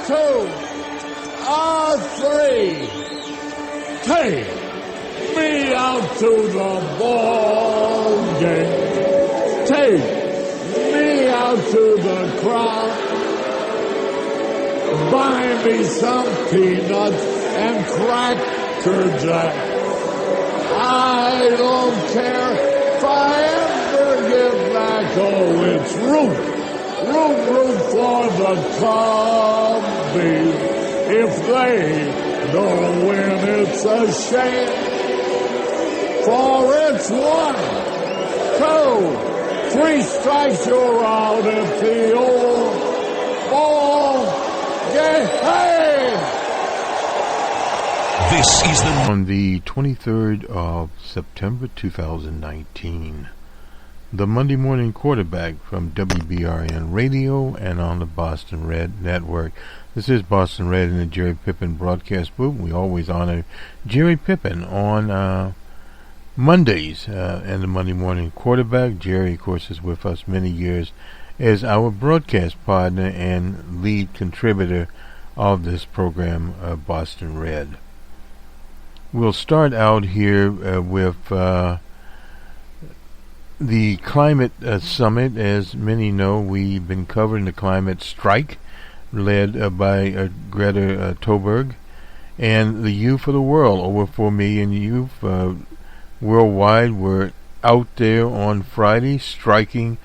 two, three. Take me out to the ball game. Take me out to the crowd. Buy me some peanuts and Cracker Jack. I don't care if I ever get back. Oh, it's root for the Cubbies. If they don't win, it's a shame. For it's 1, 2, 3 strikes, you're out at the old ball game. Hey! This is on the 23rd of September 2019. The Monday Morning Quarterback from WBRN Radio and on the Boston Red Network. This is Boston Red in the Jerry Pippin broadcast booth. We always honor Jerry Pippin on Mondays and the Monday Morning Quarterback. Jerry, of course, is with us many years as our broadcast partner and lead contributor of this program, Boston Red. We'll start out here with the climate summit. As many know, we've been covering the climate strike led by Greta Thunberg and the Youth of the World. Over 4 million youth worldwide were out there on Friday striking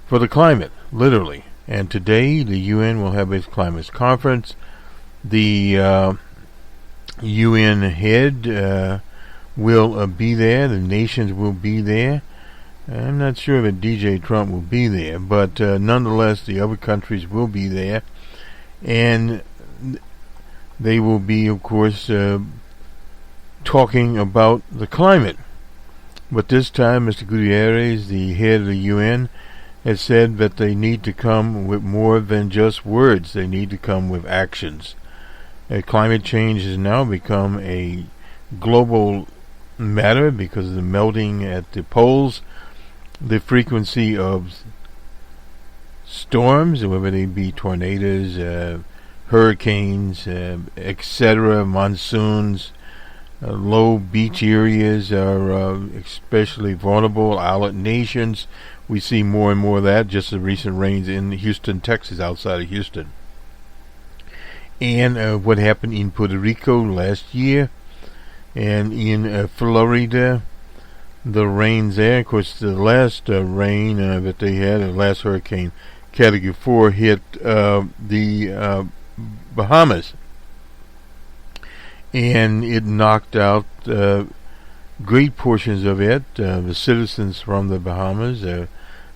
for the climate, literally. And today the UN will have its climate conference. The UN head will be there. The nations will be there. I'm not sure that DJ Trump will be there, but nonetheless, the other countries will be there, and they will be, of course, talking about the climate. But this time, Mr. Gutierrez, the head of the UN, has said that they need to come with more than just words. They need to come with actions. Climate change has now become a global matter because of the melting at the poles. The frequency of storms, whether they be tornadoes, hurricanes, etc., monsoons, low beach areas are especially vulnerable. Island nations, we see more and more of that. Just the recent rains in Houston, Texas, outside of Houston. And what happened in Puerto Rico last year, and in Florida, the rains there. Of course, the last rain that they had, the last hurricane, Category 4, hit the Bahamas. And it knocked out great portions of it. The citizens from the Bahamas,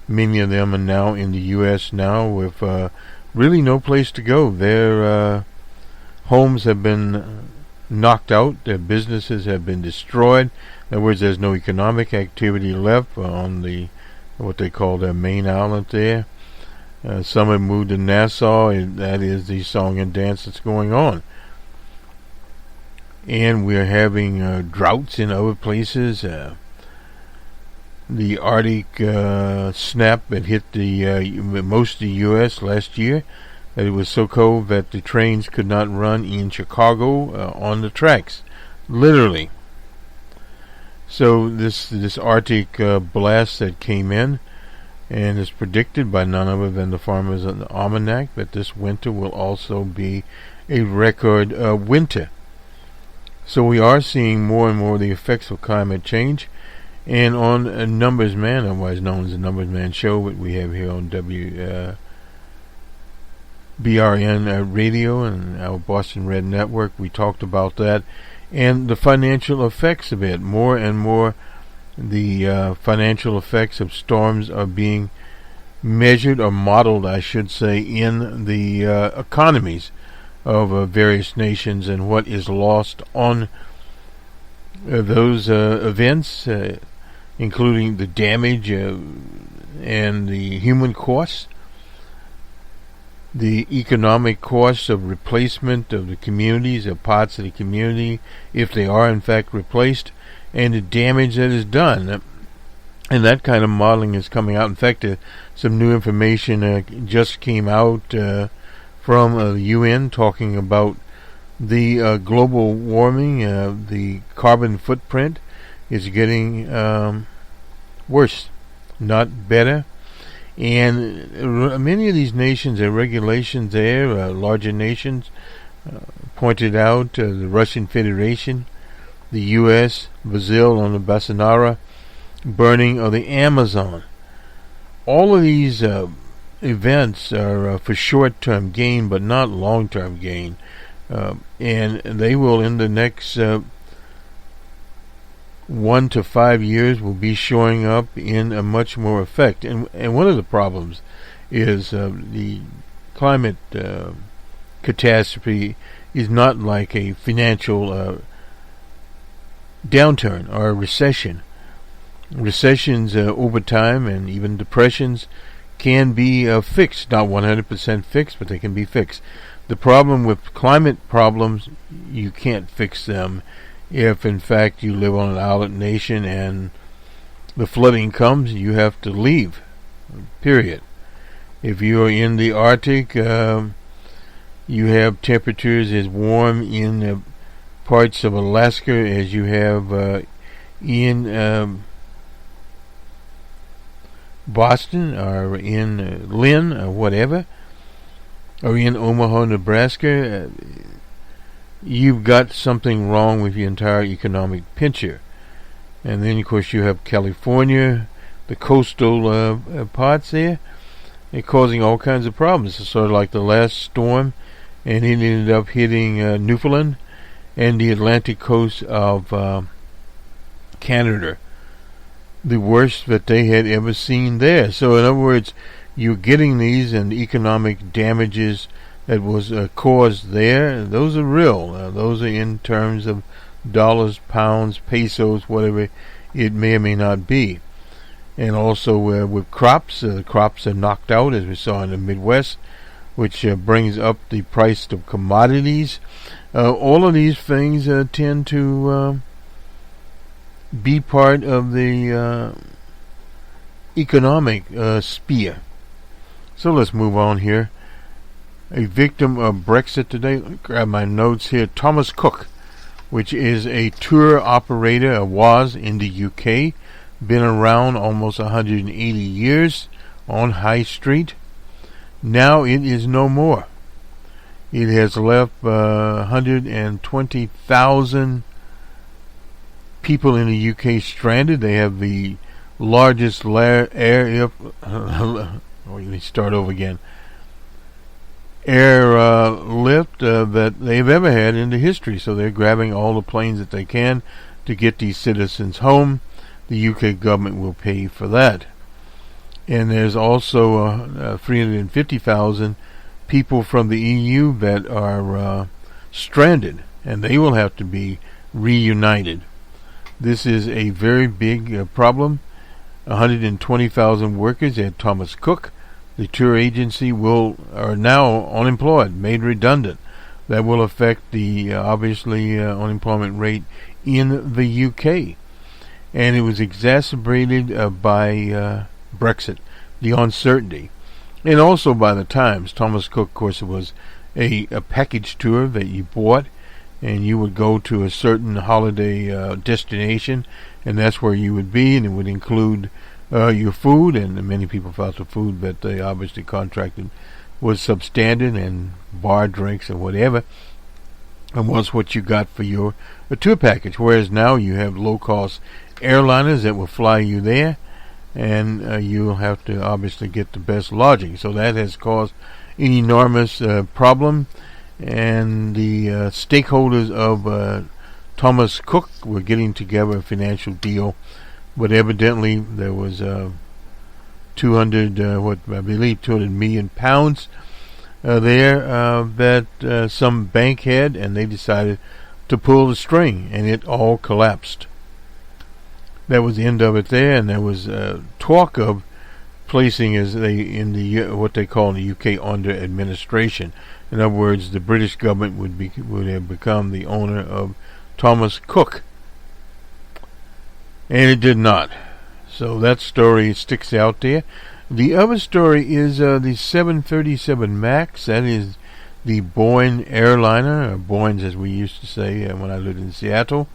many of them are now in the U.S. now with really no place to go. Their homes have been knocked out. Their businesses have been destroyed. In other words, there's no economic activity left on the what they call their main island there. Some have moved to Nassau, and that is the song and dance that's going on. And we're having droughts in other places. The Arctic snap that hit the most of the U.S. last year. That it was so cold that the trains could not run in Chicago on the tracks, literally. So this Arctic blast that came in, and is predicted by none other than the Farmer's Almanac that this winter will also be a record winter. So we are seeing more and more the effects of climate change, and on Numbers Man, otherwise known as the Numbers Man Show, that we have here on WBRN Radio and our Boston Red Network, we talked about that and the financial effects of it. More and more the financial effects of storms are being measured or modeled, I should say, in the economies of various nations, and what is lost on those events, including the damage and the human costs, the economic costs of replacement of the communities, of parts of the community, if they are in fact replaced, and the damage that is done. And that kind of modeling is coming out. In fact, some new information just came out from the UN talking about the global warming, the carbon footprint is getting worse, not better. And many of these nations, their regulations there, larger nations, pointed out the Russian Federation, the U.S., Brazil on the Bolsonaro, burning of the Amazon. All of these events are for short-term gain, but not long-term gain. And they will, in the next 1 to 5 years, will be showing up in a much more effect. And one of the problems is the climate catastrophe is not like a financial downturn or a recession. Recessions over time and even depressions can be fixed, not 100% fixed, but they can be fixed. The problem with climate problems, you can't fix them if in fact you live on an island nation and the flooding comes, you have to leave, period. If you are in the Arctic, you have temperatures as warm in parts of Alaska as you have in Boston or in Lynn or whatever, or in Omaha, Nebraska. You've got something wrong with the entire economic picture. And then, of course, you have California, the coastal parts there. They're causing all kinds of problems. It's sort of like the last storm, and it ended up hitting Newfoundland and the Atlantic coast of Canada. The worst that they had ever seen there. So, in other words, you're getting these, and the economic damages that was caused there, those are real. Those are in terms of dollars, pounds, pesos, whatever it may or may not be. And also with crops, the crops are knocked out, as we saw in the Midwest, which brings up the price of commodities. All of these things tend to be part of the economic sphere. So let's move on here. A victim of Brexit today. Let me grab my notes here. Thomas Cook, which is a tour operator, was in the UK, been around almost 180 years on High Street. Now it is no more. It has left 120,000 people in the UK stranded. They have the largest airlift that they've ever had in the history. So they're grabbing all the planes that they can to get these citizens home. The UK government will pay for that. And there's also 350,000 people from the EU that are stranded, and they will have to be reunited. This is a very big problem. 120,000 workers at Thomas Cook, the tour agency, are now unemployed, made redundant. That will affect the obviously unemployment rate in the UK. And it was exacerbated by Brexit, the uncertainty. And also by the times. Thomas Cook, of course, was a package tour that you bought, and you would go to a certain holiday destination, and that's where you would be, and it would include your food, and many people felt the food that they obviously contracted was substandard, and bar drinks and whatever, and was what you got for your tour package. Whereas now you have low-cost airliners that will fly you there, and you'll have to obviously get the best lodging. So that has caused an enormous problem, and the stakeholders of Thomas Cook were getting together a financial deal, but evidently there was 200 million pounds there that some bank had, and they decided to pull the string, and it all collapsed. That was the end of it there, and there was talk of placing what they call in the UK under administration. In other words, the British government would have become the owner of Thomas Cook, and it did not. So that story sticks out there. The other story is the 737 MAX. That is the Boeing airliner, or Boeings as we used to say when I lived in Seattle.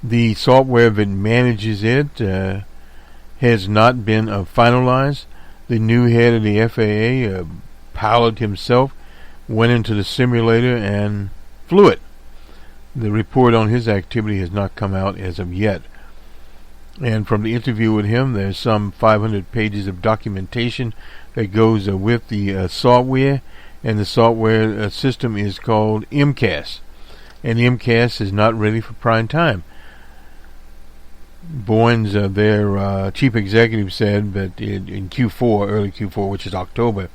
The software that manages it has not been finalized. The new head of the FAA, pilot himself, went into the simulator and flew it. The report on his activity has not come out as of yet. And from the interview with him, there's some 500 pages of documentation that goes with the software, and the software system is called MCAS. And MCAS is not ready for prime time. Boeing's their chief executive said that in Q4, early Q4, which is October,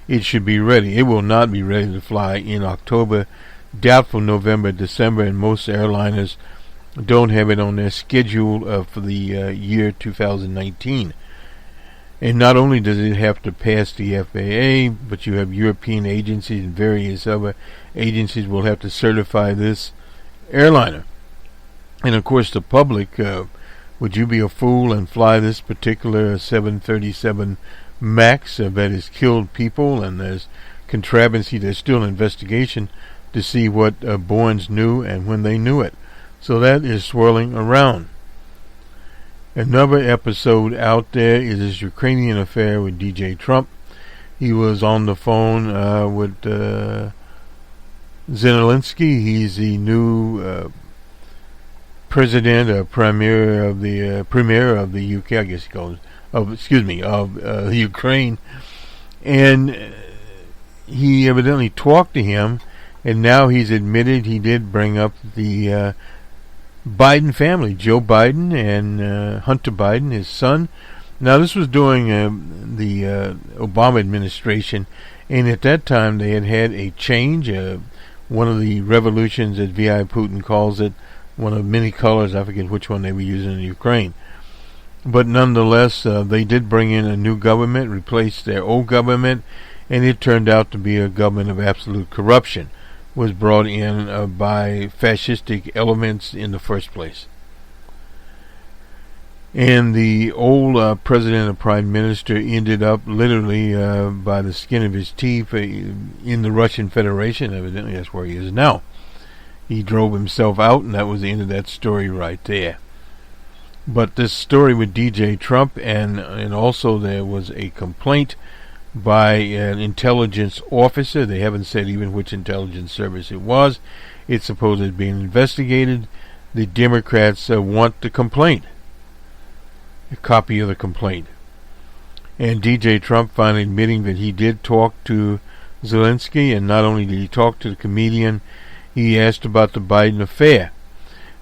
it should be ready. It will not be ready to fly in October. Doubtful November, December, and most airliners don't have it on their schedule for the year 2019. And not only does it have to pass the FAA, but you have European agencies and various other agencies will have to certify this airliner. And of course the public, would you be a fool and fly this particular 737 MAX that has killed people, and there's controversy, there's still an investigation to see what Boeing knew and when they knew it. So that is swirling around. Another episode out there is this Ukrainian affair with DJ Trump. He was on the phone with Zelensky. He's the new premier of the UK, I guess he calls it, of Ukraine. And he evidently talked to him, and now he's admitted he did bring up the Biden family, Joe Biden and Hunter Biden, his son. Now this was during the Obama administration, and at that time they had a change, one of the revolutions, as V.I. Putin calls it, one of many colors, I forget which one they were using in Ukraine. But nonetheless, they did bring in a new government, replaced their old government, and it turned out to be a government of absolute corruption. Was brought in by fascistic elements in the first place. And the old president and prime minister ended up literally by the skin of his teeth in the Russian Federation. Evidently that's where he is now. He drove himself out, and that was the end of that story right there. But this story with DJ Trump, and also there was a complaint by an intelligence officer. They haven't said even which intelligence service it was. It's supposedly being investigated. The Democrats want the complaint, a copy of the complaint. And DJ Trump finally admitting that he did talk to Zelensky, and not only did he talk to the comedian, he asked about the Biden affair.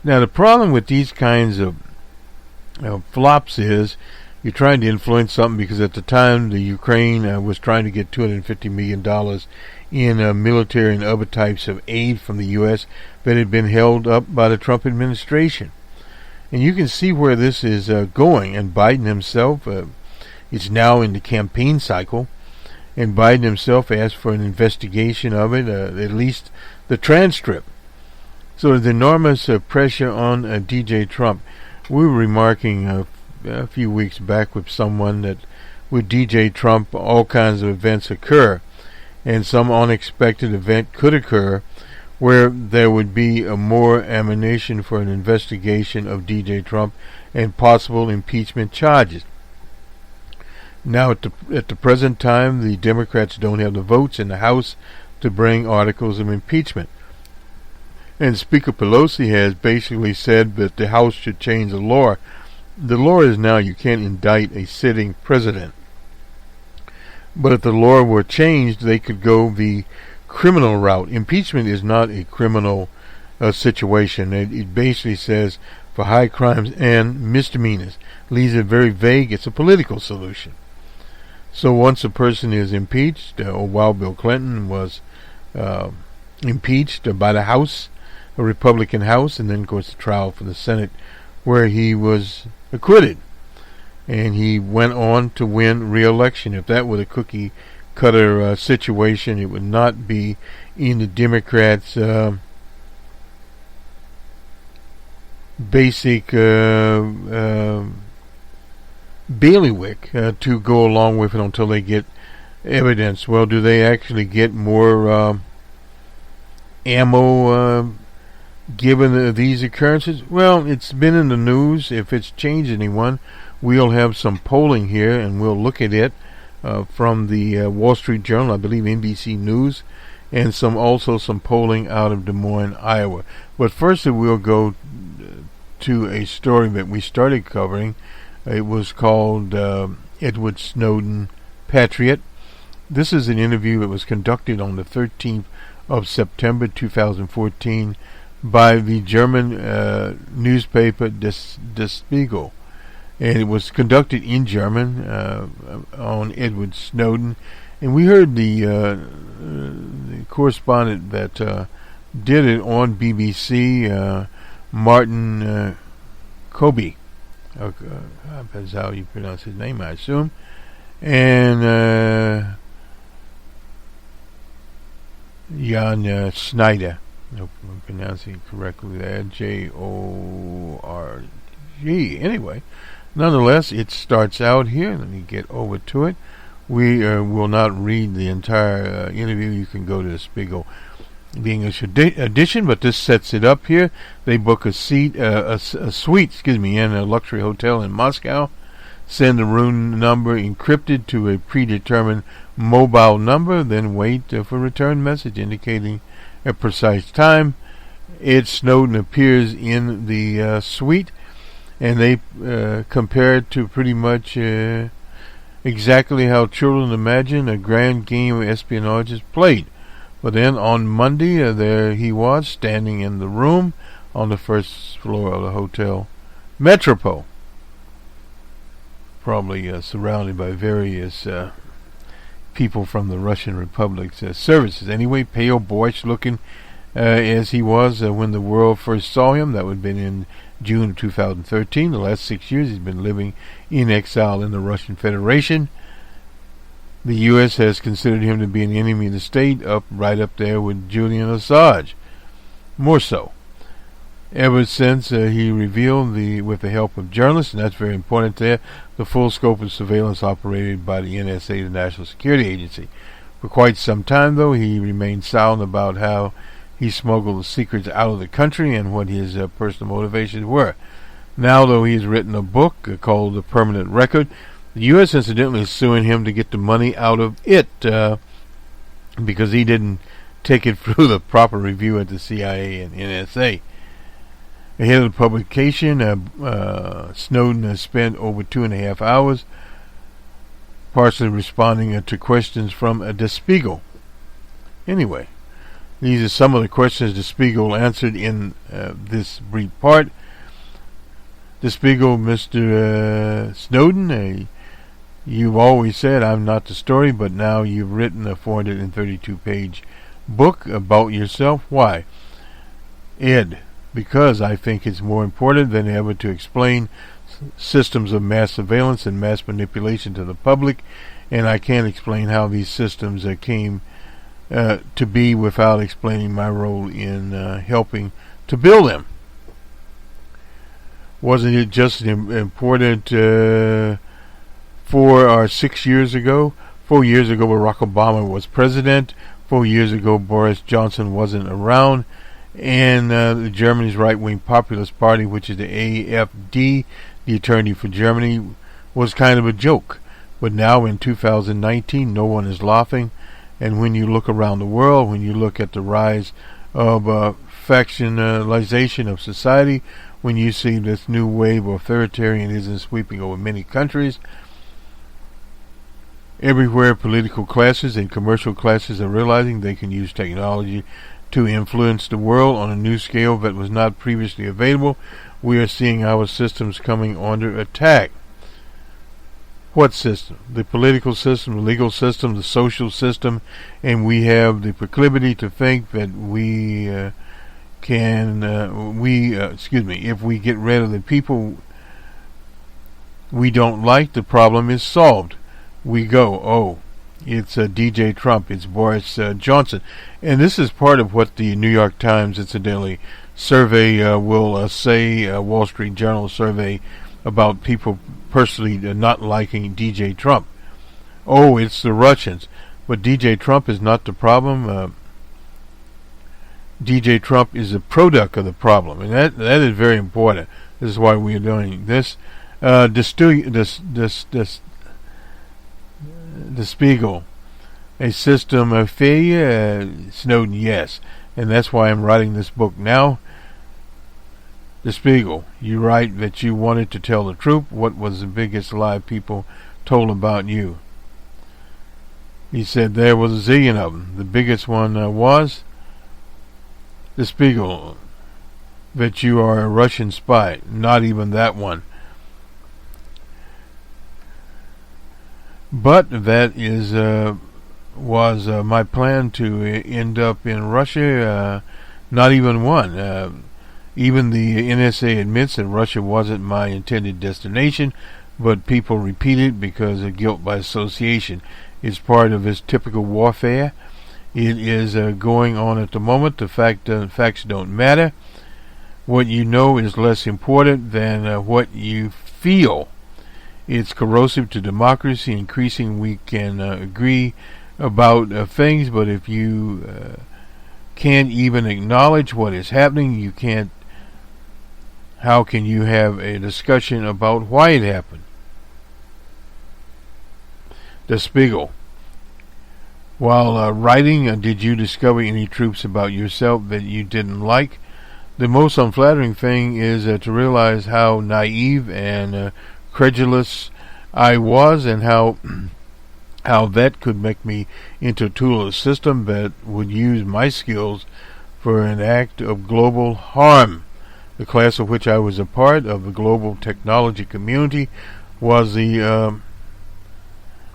Now the problem with these kinds of flops is you're trying to influence something, because at the time the Ukraine was trying to get $250 million in military and other types of aid from the U.S. that had been held up by the Trump administration. And you can see where this is going. And Biden himself is now in the campaign cycle, and Biden himself asked for an investigation of it, at least the transcript. So there's enormous pressure on DJ Trump. We were remarking a few weeks back with someone that with DJ Trump all kinds of events occur, and some unexpected event could occur where there would be a more ammunition for an investigation of DJ Trump and possible impeachment charges. Now at the present time, the Democrats don't have the votes in the House to bring articles of impeachment, and Speaker Pelosi has basically said that the House should change the law. The law is now you can't indict a sitting president. But if the law were changed, they could go the criminal route. Impeachment is not a criminal situation. It basically says for high crimes and misdemeanors. Leaves it very vague. It's a political solution. So once a person is impeached, or while Bill Clinton was impeached by the House, a Republican House, and then of course the trial for the Senate, where he was acquitted, and he went on to win re-election. If that were the cookie cutter situation, it would not be in the Democrats' basic bailiwick to go along with it until they get evidence. Well, do they actually get more ammo given these occurrences? Well, it's been in the news. If it's changed anyone, we'll have some polling here, and we'll look at it from the Wall Street Journal, I believe NBC News, and also some polling out of Des Moines, Iowa. But first we'll go to a story that we started covering. It was called Edward Snowden, Patriot. This is an interview that was conducted on the 13th of September 2014 by the German newspaper Der Spiegel. And it was conducted in German on Edward Snowden. And we heard the correspondent that did it on BBC, Martin Kobe. That's how you pronounce his name, I assume. And Jan Schneider. I hope I'm pronouncing it correctly there. J-O-R-G. Anyway, nonetheless, it starts out here. Let me get over to it. We will not read the entire interview. You can go to the Spiegel English edition, but this sets it up here. They book a suite, in a luxury hotel in Moscow. Send the room number encrypted to a predetermined mobile number, then wait for return message indicating a precise time. Ed Snowden appears in the suite, and they compare it to pretty much exactly how children imagine a grand game of espionage is played. But then on Monday, there he was, standing in the room on the first floor of the Hotel Metropole, probably surrounded by various people from the Russian Republic's services. Anyway, pale, boyish looking as he was when the world first saw him. That would have been in June of 2013. The last 6 years he's been living in exile in the Russian Federation. The U.S. has considered him to be an enemy of the state, right up there with Julian Assange. More so. Ever since he revealed, with the help of journalists, and that's very important there, the full scope of surveillance operated by the NSA, the National Security Agency. For quite some time, though, he remained silent about how he smuggled the secrets out of the country and what his personal motivations were. Now, though, he has written a book called The Permanent Record. The U.S. incidentally is suing him to get the money out of it because he didn't take it through the proper review at the CIA and NSA. Ahead of the publication, Snowden has spent over 2.5 hours partially responding to questions from Der Spiegel. Anyway, these are some of the questions Der Spiegel answered in this brief part. Der Spiegel, Mr. Snowden, you've always said I'm not the story, but now you've written a 432-page book about yourself. Why? Ed, because I think it's more important than ever to explain systems of mass surveillance and mass manipulation to the public, and I can't explain how these systems came to be without explaining my role in helping to build them. Wasn't it just important 4 or 6 years ago? 4 years ago, Barack Obama was president. 4 years ago, Boris Johnson wasn't around. And Germany's right-wing populist party, which is the AfD, the attorney for Germany, was kind of a joke. But now in 2019, no one is laughing. And when you look around the world, when you look at the rise of factionalization of society, when you see this new wave of authoritarianism sweeping over many countries, everywhere political classes and commercial classes are realizing they can use technology to influence the world on a new scale that was not previously available. We are seeing our systems coming under attack. What system? The political system, the legal system, the social system, and we have the proclivity to think that if we get rid of the people we don't like, the problem is solved. We go, it's DJ Trump, it's Boris Johnson. And this is part of what the New York Times, incidentally, survey will say, Wall Street Journal survey about people personally not liking DJ Trump. oh, it's the Russians. But DJ Trump is not the problem. DJ Trump is a product of the problem, and that is very important. This is why we are doing this. The Spiegel, a system of failure. Snowden, yes, and that's why I'm writing this book now. The Spiegel, you write that you wanted to tell the truth. What was the biggest lie people told about you? He said there was a zillion of them. The biggest one was the Spiegel, that you are a Russian spy. Not even that one. But that was my plan to end up in Russia. Not even one. Even the NSA admits that Russia wasn't my intended destination, but people repeat it because of guilt by association. It's part of his typical warfare. It is going on at the moment. The facts don't matter. What you know is less important than what you feel. It's corrosive to democracy. Increasing, we can agree about things, but if you can't even acknowledge what is happening, you can't. How can you have a discussion about why it happened? The Spiegel. While writing, did you discover any truths about yourself that you didn't like? The most unflattering thing is to realize how naive and credulous I was, and how that could make me into a tool of the system that would use my skills for an act of global harm. The class of which I was a part of, the global technology community, was for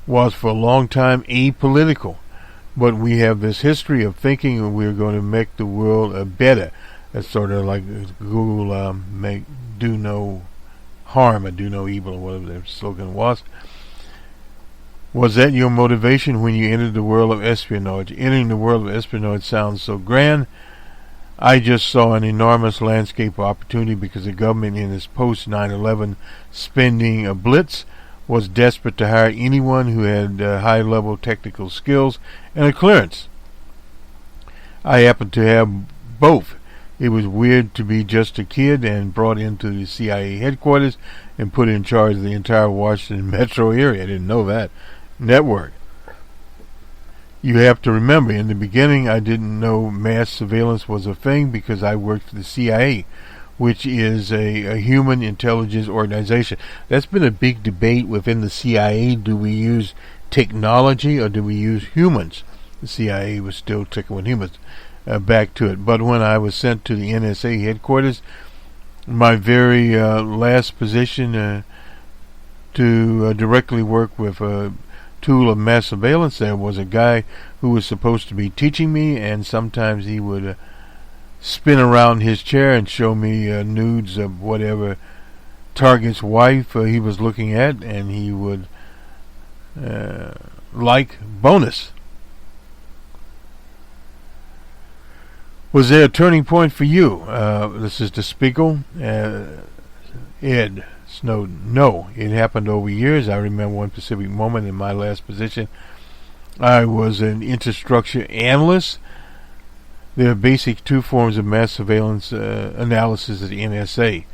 a long time apolitical. But we have this history of thinking we're going to make the world better. That's sort of like Google do no harm or do no evil, or whatever their slogan was. Was that your motivation when you entered the world of espionage? Entering the world of espionage sounds so grand. I just saw an enormous landscape of opportunity because the government in its post-9/11 spending blitz was desperate to hire anyone who had high-level technical skills and a clearance. I happened to have both. It was weird to be just a kid and brought into the CIA headquarters and put in charge of the entire Washington metro area. I didn't know that network. You have to remember, in the beginning, I didn't know mass surveillance was a thing because I worked for the CIA, which is a human intelligence organization. That's been a big debate within the CIA. Do we use technology or do we use humans? The CIA was still sticking with humans. Back to it. But when I was sent to the NSA headquarters, my very last position to directly work with a tool of mass surveillance, there was a guy who was supposed to be teaching me, and sometimes he would spin around his chair and show me nudes of whatever target's wife he was looking at, and he would like bonus. Was there a turning point for you? This is the Spiegel. Ed Snowden. No, it happened over years. I remember one specific moment in my last position. I was an infrastructure analyst. There are basic two forms of mass surveillance analysis at the NSA.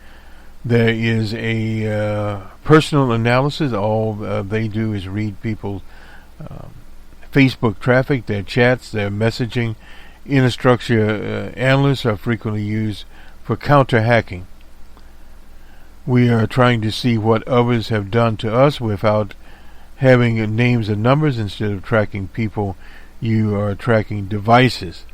There is a personal analysis. All they do is read people's Facebook traffic, their chats, their messaging. Infrastructure analysts are frequently used for counter-hacking. We are trying to see what others have done to us without having names and numbers. Instead of tracking people, you are tracking devices.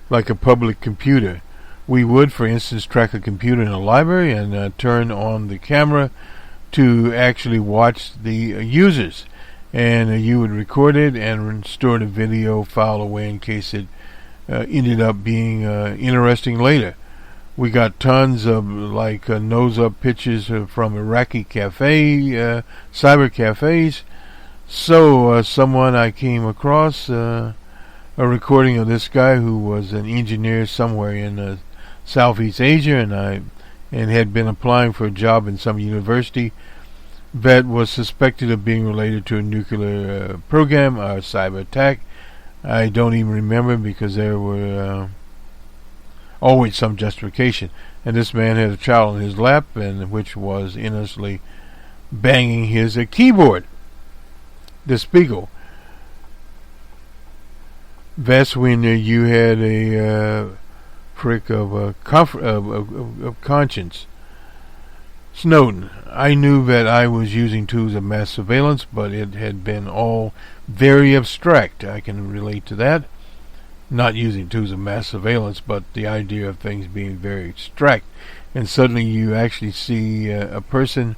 Like a public computer. We would, for instance, track a computer in a library and turn on the camera to actually watch the users. And you would record it and store the video file away in case it ended up being interesting later. We got tons of nose-up pictures from Iraqi cyber cafes. So someone I came across a recording of this guy who was an engineer somewhere in Southeast Asia, and had been applying for a job in some university. that was suspected of being related to a nuclear program or cyber attack. I don't even remember because there were always some justification. And this man had a child on his lap, and which was innocently banging his keyboard. The Spiegel. That's when you had a prick of conscience. Snowden. I knew that I was using tools of mass surveillance, but it had been all very abstract. I can relate to that. Not using tools of mass surveillance, but the idea of things being very abstract. And suddenly you actually see a person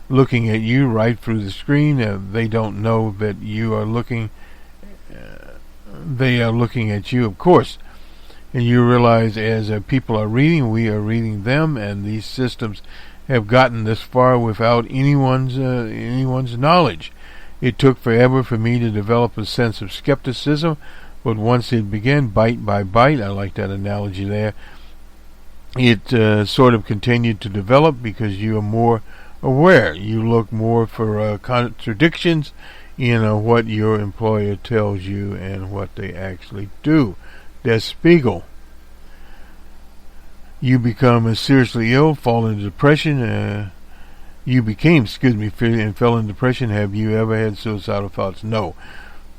looking at you right through the screen. They don't know that you are looking. They are looking at you, of course. And you realize as people are reading, we are reading them, and these systems have gotten this far without anyone's knowledge. It took forever for me to develop a sense of skepticism, but once it began, bite by bite, I like that analogy there, it sort of continued to develop because you are more aware. You look more for contradictions in what your employer tells you and what they actually do. Der Spiegel. You become seriously ill, fall into depression. You became, and fell into depression. Have you ever had suicidal thoughts? No.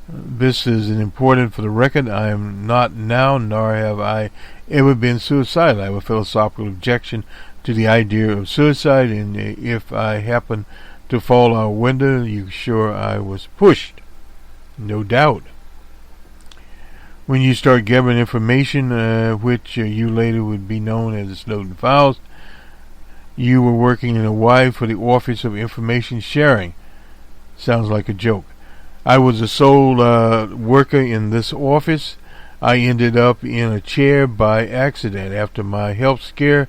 This is important for the record. I am not now, nor have I ever been suicidal. I have a philosophical objection to the idea of suicide, and if I happen to fall out a window, you sure I was pushed. No doubt. When you start gathering information, which you later would be known as the Snowden Files, you were working in Hawaii for the Office of Information Sharing. Sounds like a joke. I was the sole worker in this office. I ended up in a chair by accident. After my health scare,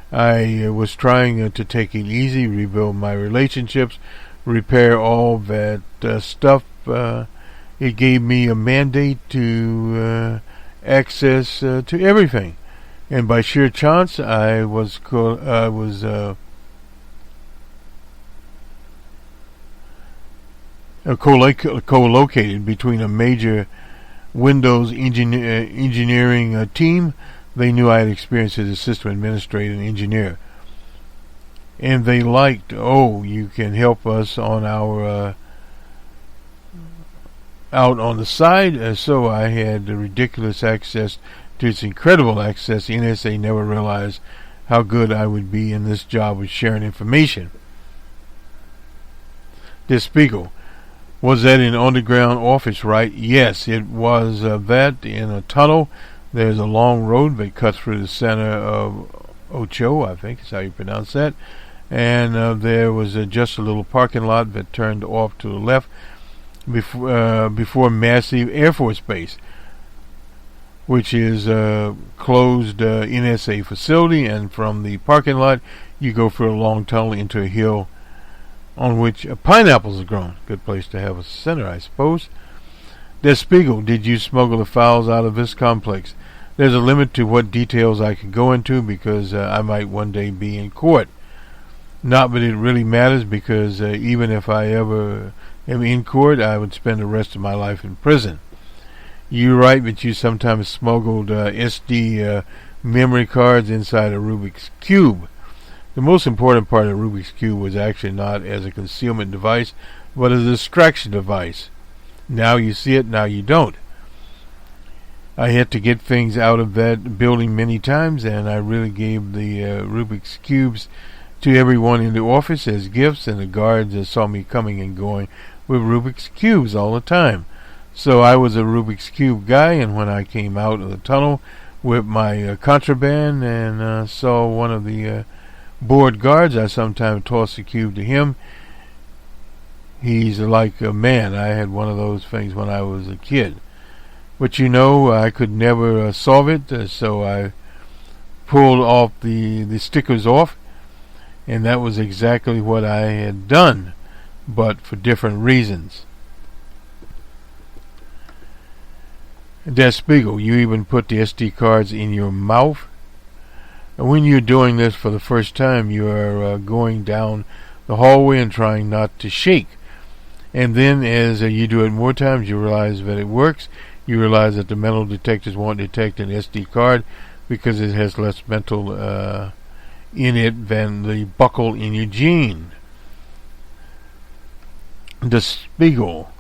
I was trying to take it easy, rebuild my relationships, repair all that stuff. It gave me a mandate to access to everything, and by sheer chance, I was co-located between a major Windows engineering team. They knew I had experience as a system administrator and engineer, and they liked, you can help us on our out on the side. So I had ridiculous access to its incredible access. The NSA never realized how good I would be in this job of sharing information. Der Spiegel. Was that an underground office, right? Yes, it was that in a tunnel. There's a long road that cuts through the center of Ocho, I think is how you pronounce that. And there was just a little parking lot that turned off to the left before massive Air Force Base, which is closed NSA facility. And from the parking lot, you go through a long tunnel into a hill on which pineapples are grown. Good place to have a center, I suppose. Der Spiegel. Did you smuggle the files out of this complex? There's a limit to what details I can go into because I might one day be in court. Not that it really matters because even if I ever am in court, I would spend the rest of my life in prison. You're right, but you sometimes smuggled SD memory cards inside a Rubik's Cube. The most important part of Rubik's Cube was actually not as a concealment device, but as a distraction device. Now you see it, now you don't. I had to get things out of that building many times, and I really gave the Rubik's Cubes to everyone in the office as gifts, and the guards saw me coming and going with Rubik's Cubes all the time. So I was a Rubik's Cube guy, and when I came out of the tunnel with my contraband and saw one of the bored guards, I sometimes tossed the cube to him. He's like a man. I had one of those things when I was a kid. But I could never solve it, so I pulled off the stickers off, and that was exactly what I had done, but for different reasons. Der Spiegel. You even put the SD cards in your mouth. When you're doing this for the first time, you are going down the hallway and trying not to shake. And then as you do it more times, you realize that it works. You realize that the metal detectors won't detect an SD card because it has less metal in it than the buckle in your jean. The Spiegel.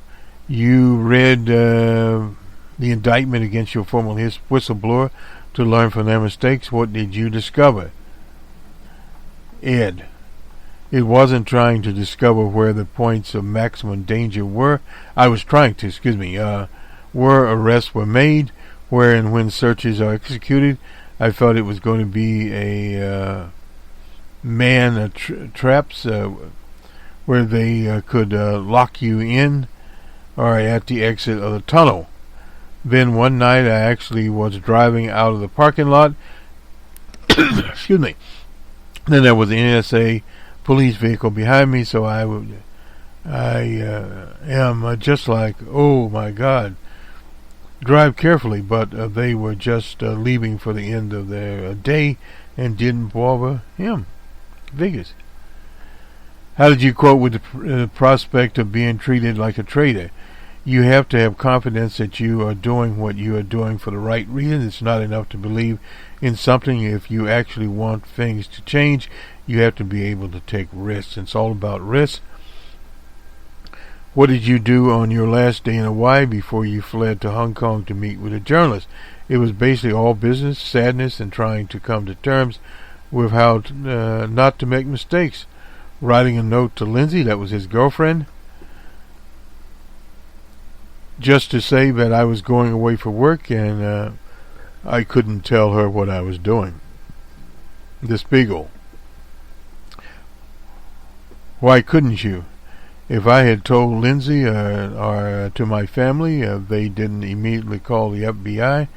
You read the indictment against your former whistleblower to learn from their mistakes. What did you discover? Ed. It wasn't trying to discover where the points of maximum danger were. I was trying to, where arrests were made, where and when searches are executed. I thought it was going to be a traps where they could lock you in or at the exit of the tunnel. Then one night I actually was driving out of the parking lot. Excuse me. Then there was an NSA police vehicle behind me, so I am just like, oh my God, drive carefully, but they were just leaving for the end of their day and didn't bother him. Vegas. How did you cope with the prospect of being treated like a traitor? You have to have confidence that you are doing what you are doing for the right reason. It's not enough to believe in something. If you actually want things to change, you have to be able to take risks. It's all about risks. What did you do on your last day in Hawaii before you fled to Hong Kong to meet with a journalist? It was basically all business, sadness, and trying to come to terms with how not to make mistakes. Writing a note to Lindsay, that was his girlfriend, just to say that I was going away for work and I couldn't tell her what I was doing. The Spiegel. Why couldn't you? If I had told Lindsay or to my family, they didn't immediately call the FBI.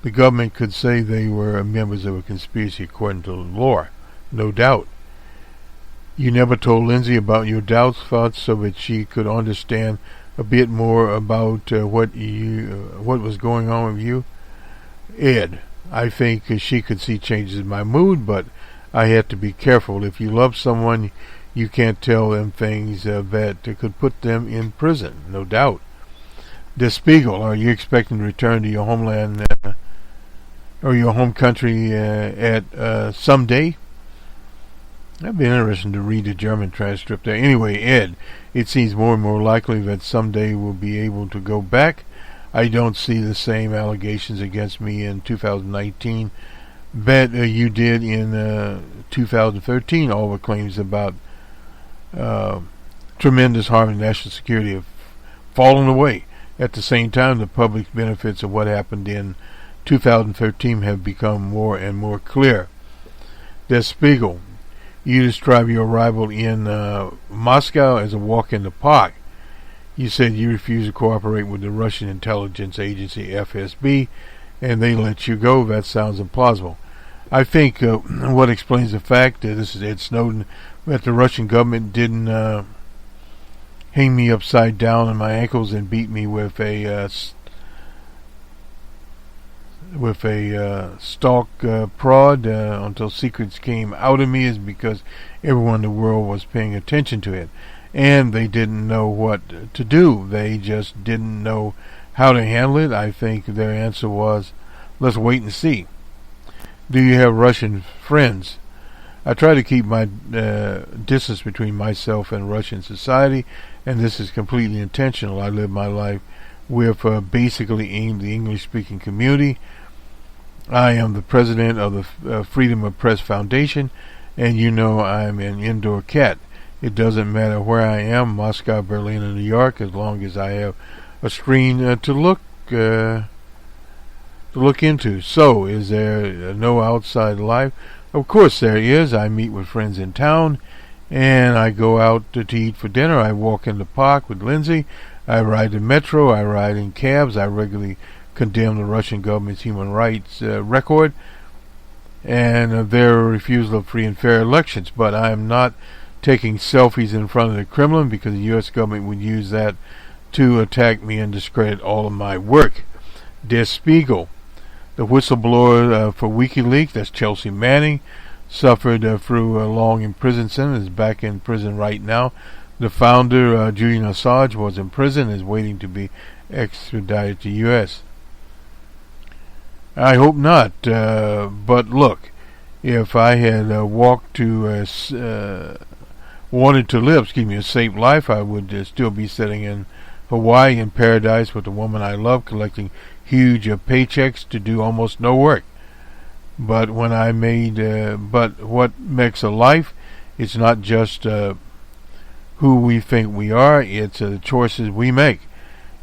The government could say they were members of a conspiracy according to the law. No doubt. You never told Lindsay about your thoughts so that she could understand a bit more about what was going on with you. Ed, I think she could see changes in my mood, but I had to be careful. If you love someone, you can't tell them things that could put them in prison. No doubt. The Spiegel, are you expecting to return to your homeland or your home country at someday? That'd be interesting to read the German transcript there. Anyway, Ed, it seems more and more likely that someday we'll be able to go back. I don't see the same allegations against me in 2019 that you did in 2013. All the claims about tremendous harm to national security have fallen away. At the same time, the public benefits of what happened in 2013 have become more and more clear. Der Spiegel. You describe your arrival in Moscow as a walk in the park. You said you refused to cooperate with the Russian intelligence agency FSB, and they let you go. That sounds implausible. I think what explains the fact that this is Ed Snowden, that the Russian government didn't hang me upside down on my ankles and beat me with a stalk prod until secrets came out of me, is because everyone in the world was paying attention to it, and they didn't know what to do. They just didn't know how to handle it. I think their answer was, let's wait and see. Do you have Russian friends? I try to keep my distance between myself and Russian society, and this is completely intentional. I live my life with basically the English-speaking community. I am the president of the Freedom of Press Foundation, and you know I'm an indoor cat. It doesn't matter where I am, Moscow, Berlin, or New York, as long as I have a screen to look into. So, is there no outside life? Of course there is. I meet with friends in town, and I go out to eat for dinner. I walk in the park with Lindsay. I ride the metro. I ride in cabs. I regularly condemn the Russian government's human rights record and their refusal of free and fair elections. But I am not taking selfies in front of the Kremlin, because the U.S. government would use that to attack me and discredit all of my work. Der Spiegel. The whistleblower for WikiLeaks, that's Chelsea Manning, suffered through a long imprisoned sentence, is back in prison right now. The founder, Julian Assange, was in prison, is waiting to be extradited to U.S. I hope not, but look, if I had wanted to live, a safe life, I would still be sitting in Hawaii in paradise with the woman I love, collecting huge paychecks to do almost no work. But what makes a life? It's not just who we think we are, it's the choices we make.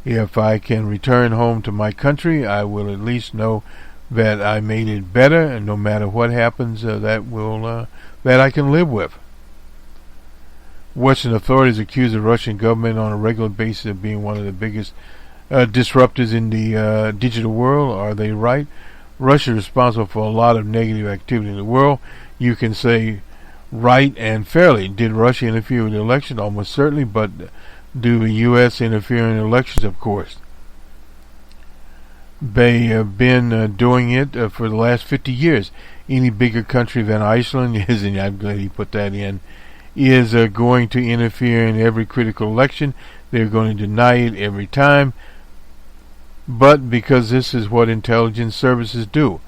If I can return home to my country, I will at least know that I made it better, and no matter what happens, that I can live with. Western authorities accuse the Russian government on a regular basis of being one of the biggest disruptors in the digital world. Are they right? Russia is responsible for a lot of negative activity in the world. You can say right and fairly. Did Russia interfere with the election? Almost certainly, but do the U.S. interfere in elections? Of course. They have been doing it for the last 50 years. Any bigger country than Iceland is, and I'm glad he put that in, is going to interfere in every critical election. They're going to deny it every time. But because this is what intelligence services do,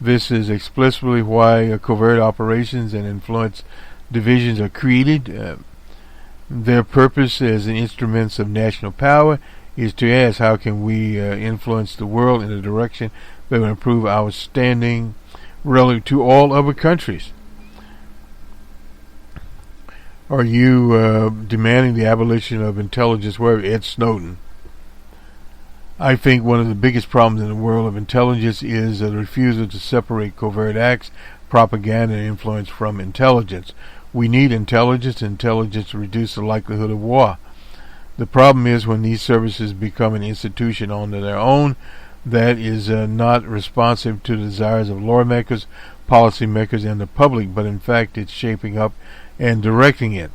this is explicitly why covert operations and influence divisions are created. Their purpose as instruments of national power is to ask, how can we influence the world in a direction that will improve our standing relative to all other countries? Are you demanding the abolition of intelligence wherever? Ed Snowden. I think one of the biggest problems in the world of intelligence is the refusal to separate covert acts, propaganda, and influence from intelligence. We need intelligence to reduce the likelihood of war. The problem is when these services become an institution on their own that is not responsive to the desires of lawmakers, policymakers, and the public, but in fact it's shaping up and directing it.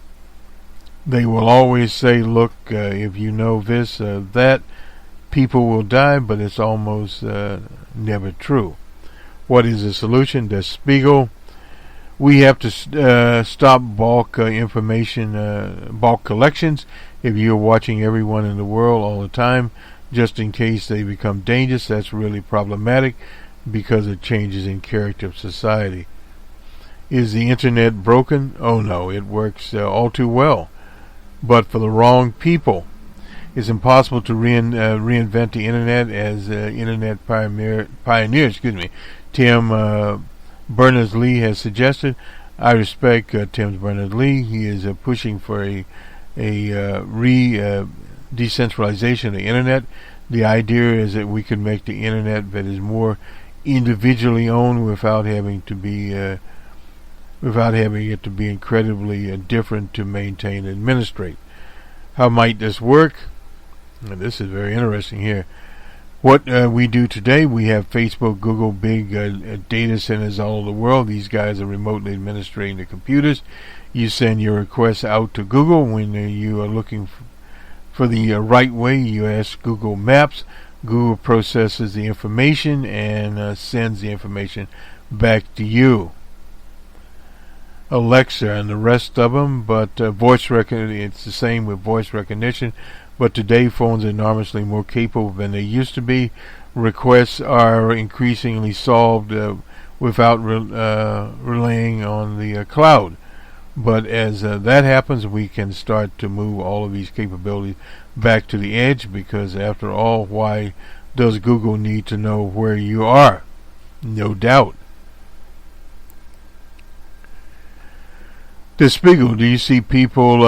They will always say, look, if you know this, that, people will die, but it's almost never true. What is the solution? Der Spiegel. We have to stop bulk bulk collections. If you're watching everyone in the world all the time, just in case they become dangerous, that's really problematic because it changes in character of society. Is the internet broken? Oh no, it works all too well, but for the wrong people. It's impossible to reinvent the internet as internet pioneer, Tim Berners-Lee has suggested. I respect Tim Berners-Lee. He is pushing for a decentralization of the internet. The idea is that we can make the internet that is more individually owned without having it to be incredibly different to maintain and administrate. How might this work? And this is very interesting here. What we do today, we have Facebook, Google, big data centers all over the world. These guys are remotely administrating the computers. You send your requests out to Google. When you are looking for the right way, you ask Google Maps. Google processes the information and sends the information back to you. Alexa and the rest of them, but voice recognition, it's the same with voice recognition. But today phones are enormously more capable than they used to be. Requests are increasingly solved without relying on the cloud. But as that happens, we can start to move all of these capabilities back to the edge, because after all, why does Google need to know where you are? No doubt. Der Spiegel, do you see people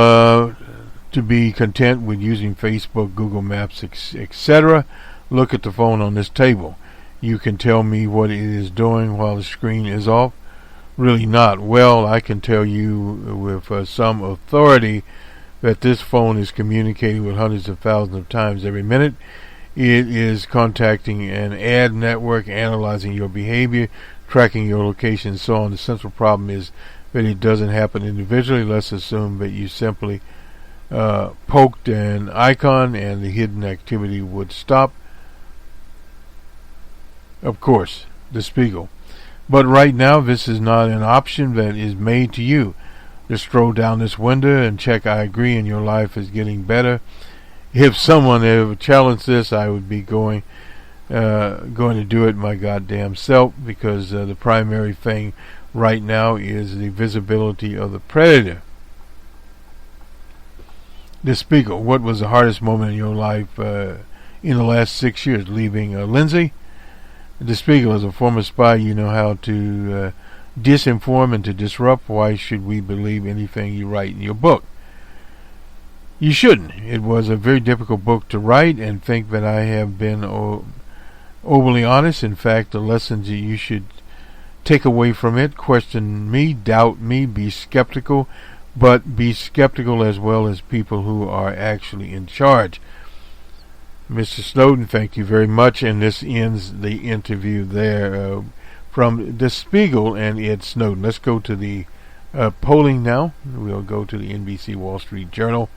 to be content with using Facebook, Google Maps, etc.? Look at the phone on this table. You can tell me what it is doing while the screen is off? Really not. Well, I can tell you with some authority that this phone is communicating with hundreds of thousands of times every minute. It is contacting an ad network, analyzing your behavior, tracking your location, and so on. The central problem is that it doesn't happen individually. Let's assume that you simply poked an icon and the hidden activity would stop. Of course, Der Spiegel. But right now, this is not an option that is made to you. Just stroll down this window and check I agree and your life is getting better. If someone ever challenged this, I would be going to do it my goddamn self, because the primary thing right now is the visibility of the predator. The speaker, what was the hardest moment in your life in the last 6 years? Leaving Lindsay? The speaker, as a former spy, you know how to disinform and to disrupt. Why should we believe anything you write in your book? You shouldn't. It was a very difficult book to write, and think that I have been overly honest. In fact, the lessons that you should take away from it: question me, doubt me, be skeptical, but be skeptical as well as people who are actually in charge. Mr. Snowden, thank you very much, and this ends the interview there from The Spiegel and Ed Snowden. Let's go to the polling now. We'll go to the NBC Wall Street Journal.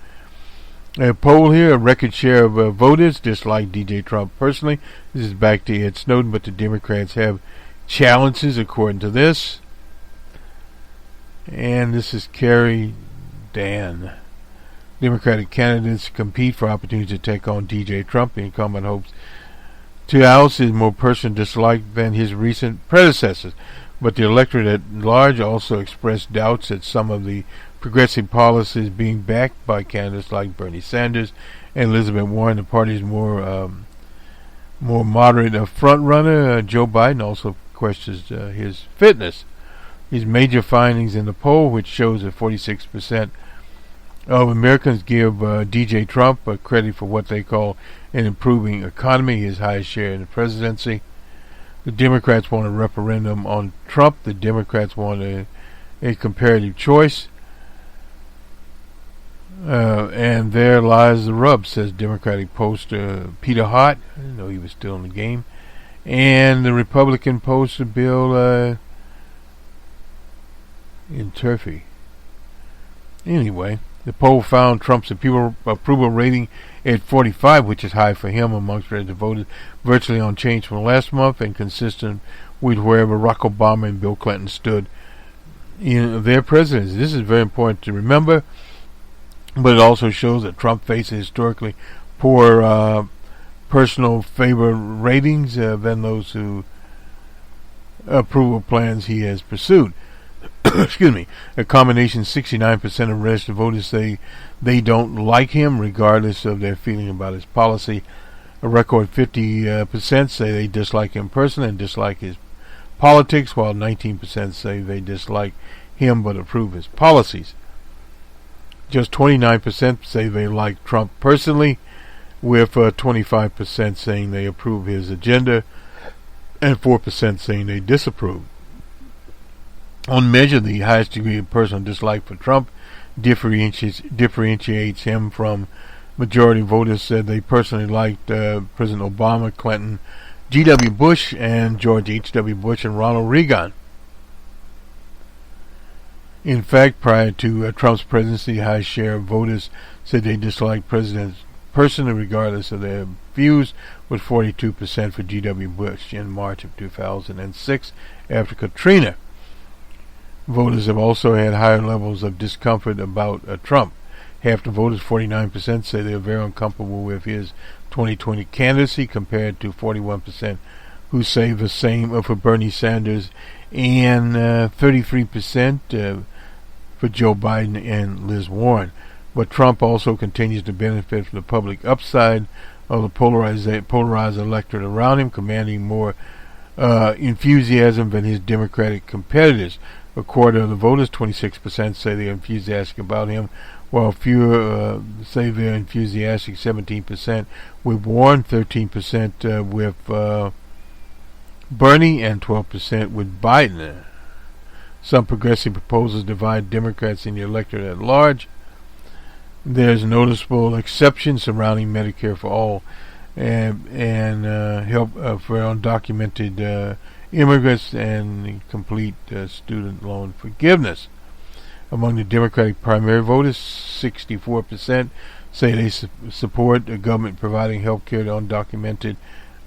A poll here: a record share of voters dislike DJ Trump personally. This is back to Ed Snowden, but the Democrats have challenges according to this. And this is Kerry Dan. Democratic candidates compete for opportunities to take on DJ Trump. The incumbent hopes to oust his more personal dislike than his recent predecessors. But the electorate at large also expressed doubts at some of the progressive policies being backed by candidates like Bernie Sanders and Elizabeth Warren. The party's more moderate front-runner, Joe Biden, also questions his fitness. His major findings in the poll, which shows that 46% of Americans give DJ Trump credit for what they call an improving economy, his highest share in the presidency. The Democrats want a referendum on Trump. The Democrats want a comparative choice. And there lies the rub, says Democratic poster Peter Hott. I didn't know he was still in the game. And the Republican poster Bill Interfy. Anyway, the poll found Trump's approval rating at 45, which is high for him amongst registered voters, virtually unchanged from last month and consistent with wherever Barack Obama and Bill Clinton stood in their presidency. This is very important to remember, but it also shows that Trump faces historically poor personal favor ratings than those who approval plans he has pursued. Excuse me. A combination 69% of registered voters say they don't like him, regardless of their feeling about his policy. A record 50% say they dislike him personally and dislike his politics, while 19% say they dislike him but approve his policies. Just 29% say they like Trump personally, with 25% saying they approve his agenda and 4% saying they disapprove. On measure, the highest degree of personal dislike for Trump differentiates him from majority voters said they personally liked President Obama, Clinton, G.W. Bush, and George H.W. Bush and Ronald Reagan. In fact, prior to Trump's presidency, the highest share of voters said they disliked presidents personally, regardless of their views, with 42% for G.W. Bush in March of 2006 after Katrina. Voters have also had higher levels of discomfort about Trump. Half the voters, 49%, say they are very uncomfortable with his 2020 candidacy, compared to 41% who say the same for Bernie Sanders, and 33% for Joe Biden and Liz Warren. But Trump also continues to benefit from the public upside of the polarized electorate around him, commanding more enthusiasm than his Democratic competitors. A quarter of the voters, 26%, say they're enthusiastic about him, while fewer say they're enthusiastic, 17% with Warren, 13% with Bernie, and 12% with Biden. Some progressive proposals divide Democrats in the electorate at large. There's noticeable exceptions surrounding Medicare for all and help for undocumented immigrants and complete student loan forgiveness. Among the Democratic primary voters, 64% say they support the government providing health care to undocumented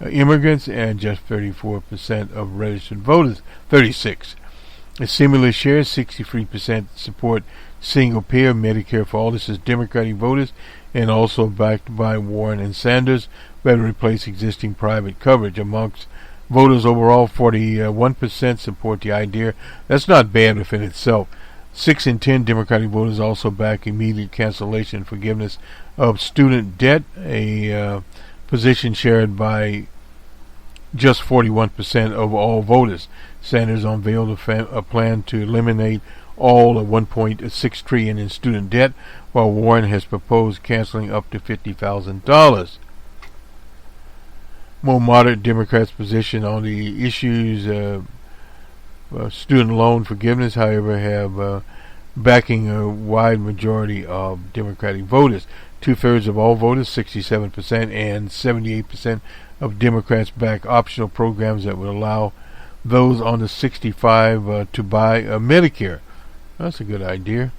immigrants, and just 34% of registered voters. 36. A similar share, 63%, support single-payer Medicare for all. This is Democratic voters, and also backed by Warren and Sanders, that replace existing private coverage. Amongst voters overall, 41% support the idea. That's not bad within itself. 6 in 10 Democratic voters also back immediate cancellation and forgiveness of student debt, a position shared by just 41% of all voters. Sanders unveiled a plan to eliminate all of $1.6 trillion in student debt, while Warren has proposed canceling up to $50,000. More moderate Democrats' position on the issues of student loan forgiveness, however, have backing a wide majority of Democratic voters. 2/3 of all voters, 67%, and 78% of Democrats back optional programs that would allow those under 65 to buy Medicare. That's a good idea.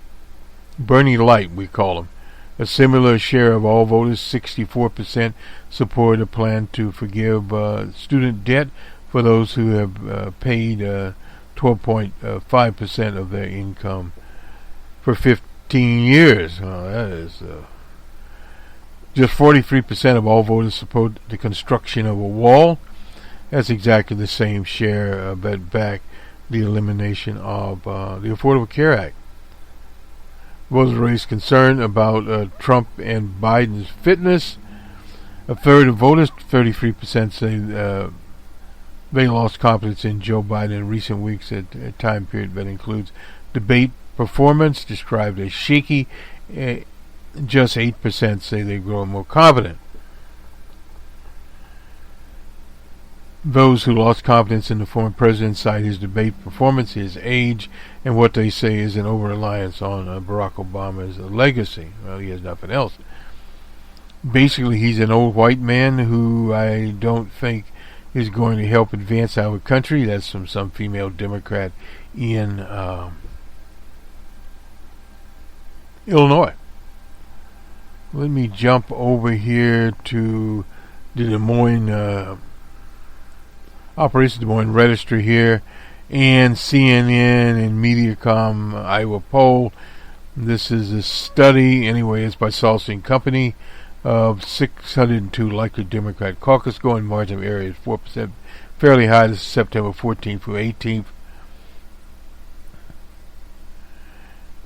Bernie Light, we call him. A similar share of all voters, 64%, support a plan to forgive student debt for those who have paid 12.5% of their income for 15 years. That is just 43% of all voters support the construction of a wall. That's exactly the same share that backed the elimination of the Affordable Care Act. Voters raised concern about Trump and Biden's fitness. 1/3 of voters, 33%, say they lost confidence in Joe Biden in recent weeks at a time period that includes debate performance described as shaky. Just 8% say they've grown more confident. Those who lost confidence in the former president cite his debate performance, his age, and what they say is an over-reliance on Barack Obama's legacy. Well, he has nothing else. Basically, he's an old white man who I don't think is going to help advance our country. That's from some female Democrat in Illinois. Let me jump over here to the Des Moines Operation Des Moines Register here, and CNN and Mediacom Iowa poll. This is a study, anyway, it's by Salsa and Company, of 602 likely Democrat caucus going margin of error is 4%, fairly high. This is September 14th through 18th.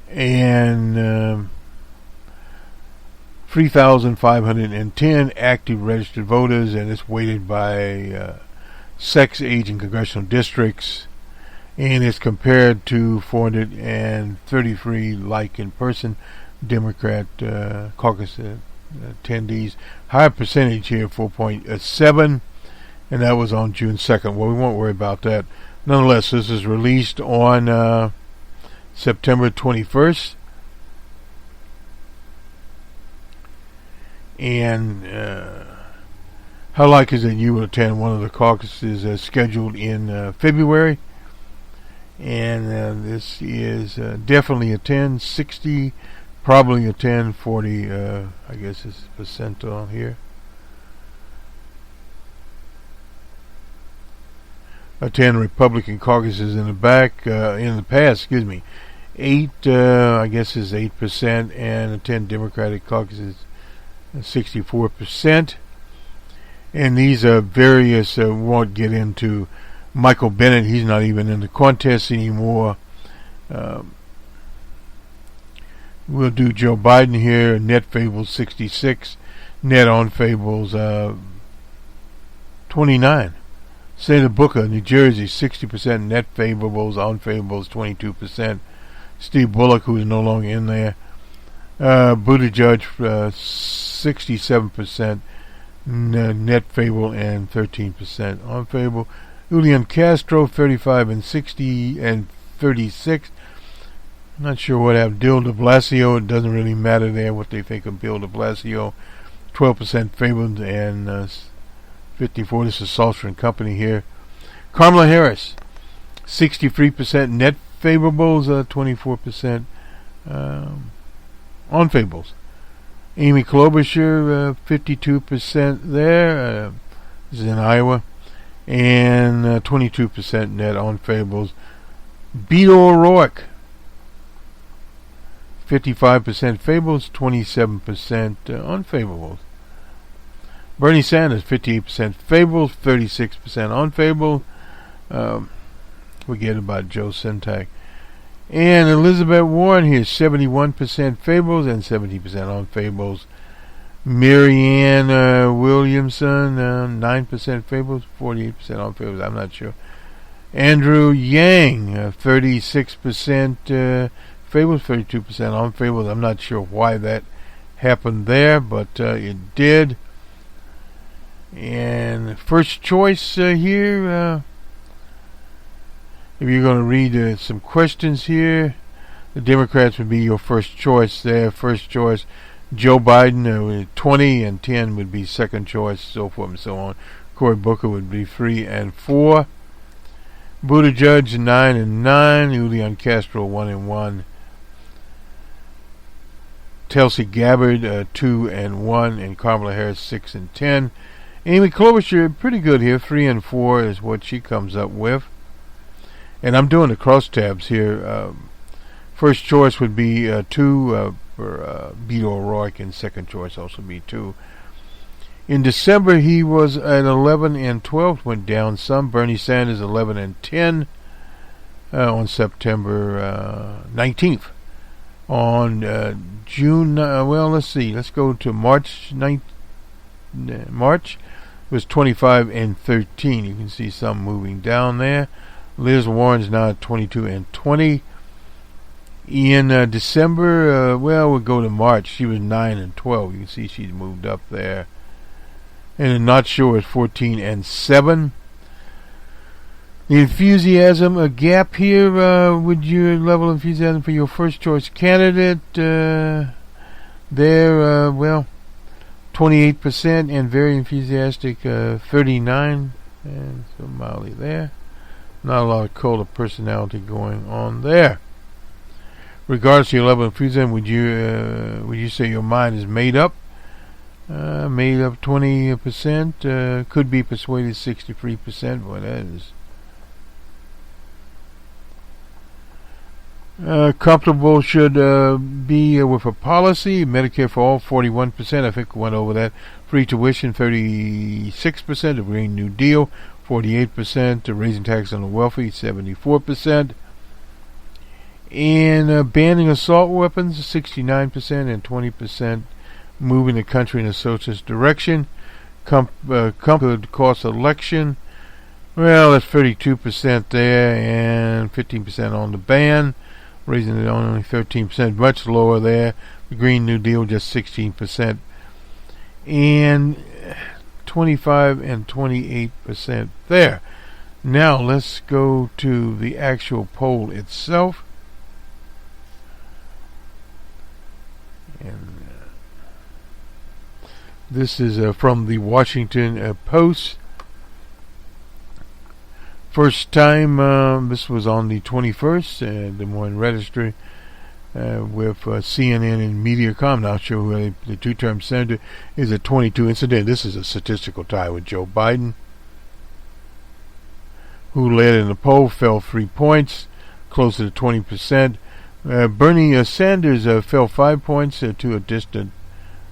And 3,510 active registered voters, and it's weighted by sex, age, and congressional districts, and it's compared to 433 like in-person Democrat caucus attendees. Higher percentage here, 4.7, and that was on June 2nd. Well, we won't worry about that. Nonetheless, this is released on September 21st, and how likely is that you will attend one of the caucuses scheduled in February? And this is definitely a 10, 60, probably a 10, 40, I guess is percent on here. A 10 Republican caucuses in the back, in the past, 8, I guess is 8%, and a 10 Democratic caucuses, 64%. And these are various, we won't get into Michael Bennet, he's not even in the contest anymore. We'll do Joe Biden here, net favorables 66, net unfavorables 29. Senator Booker, New Jersey, 60% net favorables, unfavorables 22%. Steve Bullock, who is no longer in there. Buttigieg, 67%. Net favorable and 13% unfavorable. Julian Castro, 35 and 60 and 36. Not sure what happened. Bill de Blasio, it doesn't really matter there what they think of Bill de Blasio. 12% favored and 54. This is Salsa and Company here. Kamala Harris, 63% net favorables, 24% unfavorables. Amy Klobuchar, 52% there. This is in Iowa. And 22% net unfavorables. Beto O'Rourke, 55% favorables, 27% unfavorables. Bernie Sanders, 58% favorables, 36% unfavorable. Forget about Joe Syntax. And Elizabeth Warren here, 71% favorables and 70% unfavorables. Marianne Williamson, 9% favorables, 48% unfavorables. I'm not sure. Andrew Yang, 36% favorables, 32% unfavorables. I'm not sure why that happened there, but it did. And first choice here, if you're going to read some questions here, the Democrats would be your first choice there. First choice, Joe Biden, 20 and 10 would be second choice, so forth and so on. Cory Booker would be 3 and 4. Buttigieg 9 and 9. Julian Castro 1 and 1. Tulsi Gabbard 2 and 1, and Kamala Harris 6 and 10. Amy Klobuchar pretty good here, 3 and 4 is what she comes up with. And I'm doing the crosstabs here. First choice would be 2 for Beto O'Rourke, and second choice also be 2. In December, he was at 11 and 12, went down some. Bernie Sanders 11 and 10 on September 19th. On June, let's see, let's go to March 9th. March was 25 and 13. You can see some moving down there. Liz Warren's now at 22 and 20. In December, we'll go to March. She was 9 and 12. You can see she's moved up there. And I'm not sure it's 14 and 7. The enthusiasm, a gap here. Would your level of enthusiasm for your first choice candidate there? 28% and very enthusiastic 39. And so mildly there. Not a lot of cult of personality going on there. Regardless of your level of enthusiasm, would you say your mind is made up? Made up 20%, could be persuaded 63%. Well, that is comfortable should be with a policy. Medicare for all 41%. I think we went over that. Free tuition 36%. The Green New Deal 48%. Raising tax on the wealthy 74%. And banning assault weapons 69% and 20%. Moving the country in a socialist direction. Could cost election. Well, that's 32% there and 15% on the ban. Raising it only 13%, much lower there. The Green New Deal just 16%. And 25 and 28% there. Now let's go to the actual poll itself. And this is from the Washington Post. First time, this was on the 21st, Des Moines Register, with CNN and Mediacom. Not sure who the two-term senator is at 22. Incidentally, this is a statistical tie with Joe Biden, who led in the poll, fell 3 points, closer to 20%. Bernie Sanders fell 5 points to a distant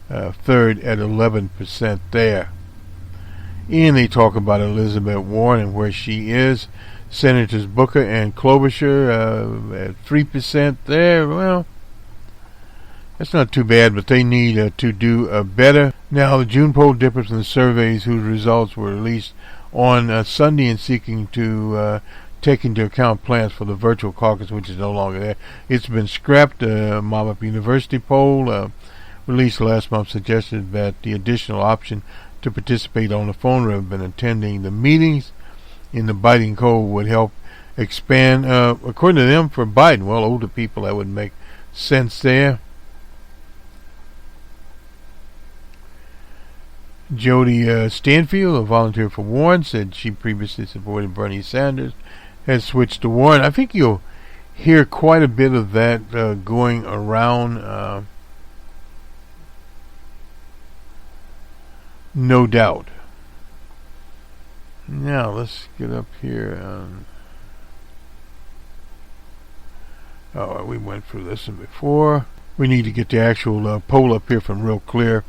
third at 11% there. And they talk about Elizabeth Warren and where she is. Senators Booker and Klobuchar at 3% there. Well, that's not too bad, but they need to do better. Now, the June poll differs from the surveys whose results were released on Sunday and seeking to take into account plans for the virtual caucus, which is no longer there. It's been scrapped. Monmouth University poll released last month suggested that the additional option to participate on the phone rather than attending the meetings in the Biden code would help expand, according to them, for Biden. Well, older people, that would make sense there. Jody Stanfield, a volunteer for Warren, said she previously supported Bernie Sanders, has switched to Warren. I think you'll hear quite a bit of that going around, no doubt. Now let's get up here. We went through this one before. We need to get the actual poll up here from Real Clear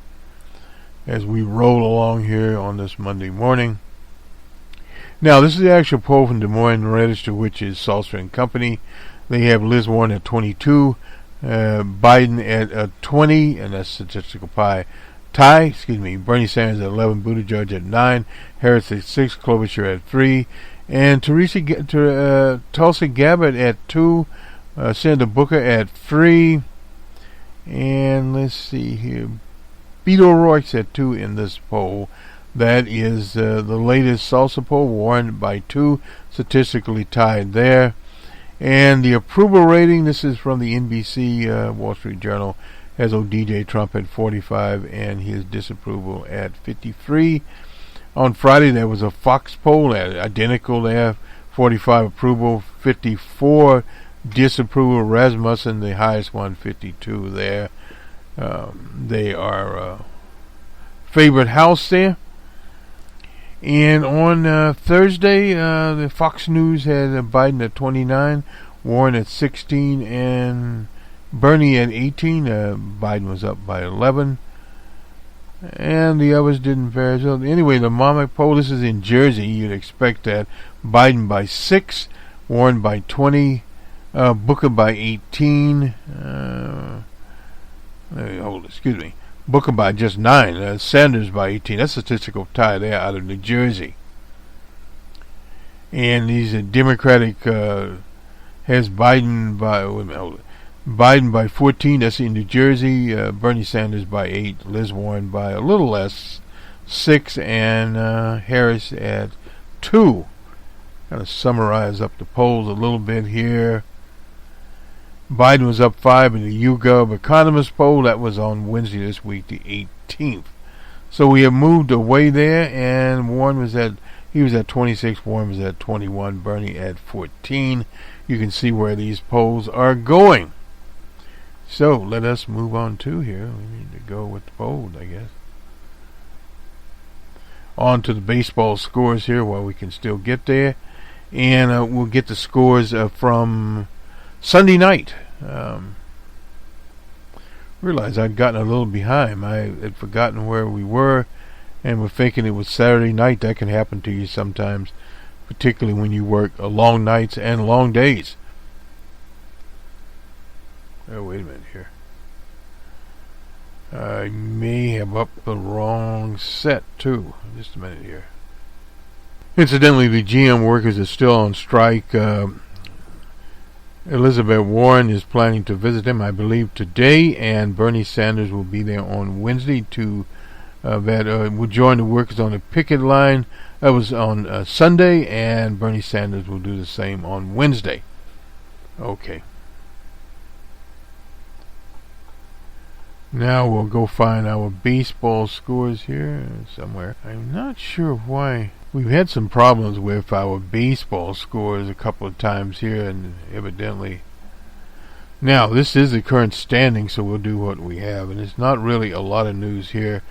as we roll along here on this Monday morning. Now, this is the actual poll from Des Moines Register, which is Salter and Company. They have Liz Warren at 22, Biden at 20, and that's statistical tie. Bernie Sanders at 11, Buttigieg at 9, Harris at 6, Klobuchar at 3, and Tulsi Gabbard at 2, Senator Booker at 3, and let's see here, Beto O'Rourke's at 2 in this poll. That is the latest Salsa poll, Warren by 2, statistically tied there. And the approval rating, this is from the NBC Wall Street Journal, has DJ Trump at 45 and his disapproval at 53. On Friday, there was a Fox poll, identical there, 45 approval, 54 disapproval. Rasmussen, the highest one, 52 there. They are favorite house there. And on Thursday, the Fox News had Biden at 29, Warren at 16, and Bernie at 18. Biden was up by 11. And the others didn't vary. So anyway, the Monmouth poll, this is in Jersey. You'd expect that. Biden by 6, Warren by 20, Booker by 18. Booker by just 9. Sanders by 18. That's a statistical tie there out of New Jersey. And these Democratic has Biden by 14. That's in New Jersey. Bernie Sanders by 8. Liz Warren by a little less, 6, and Harris at 2. Kind of summarize up the polls a little bit here. Biden was up 5 in the YouGov Economist poll. That was on Wednesday this week, the 18th. So we have moved away there, and Warren was at 26, Warren was at 21, Bernie at 14. You can see where these polls are going. So let us move on to here. We need to go with the polls, I guess. On to the baseball scores here while we can still get there. And we'll get the scores from Sunday night. Realized I'd gotten a little behind. I had forgotten where we were and was thinking it was Saturday night. That can happen to you sometimes, particularly when you work long nights and long days. Oh, wait a minute here. I may have upped the wrong set too. Just a minute here. Incidentally, the GM workers are still on strike. Elizabeth Warren is planning to visit them, I believe, today, and Bernie Sanders will be there on Wednesday to will join the workers on the picket line. That was on Sunday, and Bernie Sanders will do the same on Wednesday. Okay. Now we'll go find our baseball scores here somewhere. I'm not sure why. We've had some problems with our baseball scores a couple of times here, and evidently. Now, this is the current standing, so we'll do what we have, and it's not really a lot of news here.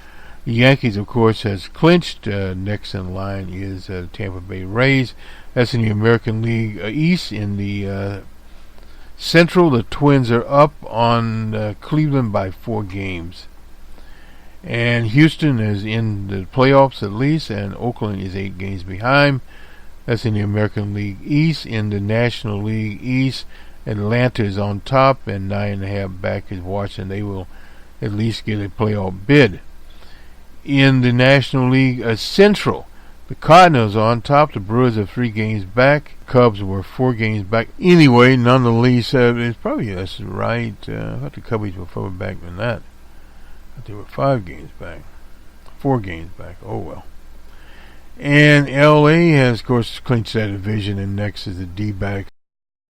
The Yankees, of course, has clinched. Next in line is Tampa Bay Rays. That's in the American League East. In the Central, the Twins are up on Cleveland by 4 games. And Houston is in the playoffs at least, and Oakland is 8 games behind. That's in the American League East. In the National League East, Atlanta is on top, and 9.5 back is Washington. They will at least get a playoff bid. In the National League Central, the Cardinals are on top. The Brewers are 3 games back. Cubs were 4 games back. Anyway, nonetheless, it's probably that's right. I thought the Cubbies were further back than that. But they were 5 games back. 4 games back. Oh well. And LA has, of course, clinched that division, and next is the D-backs.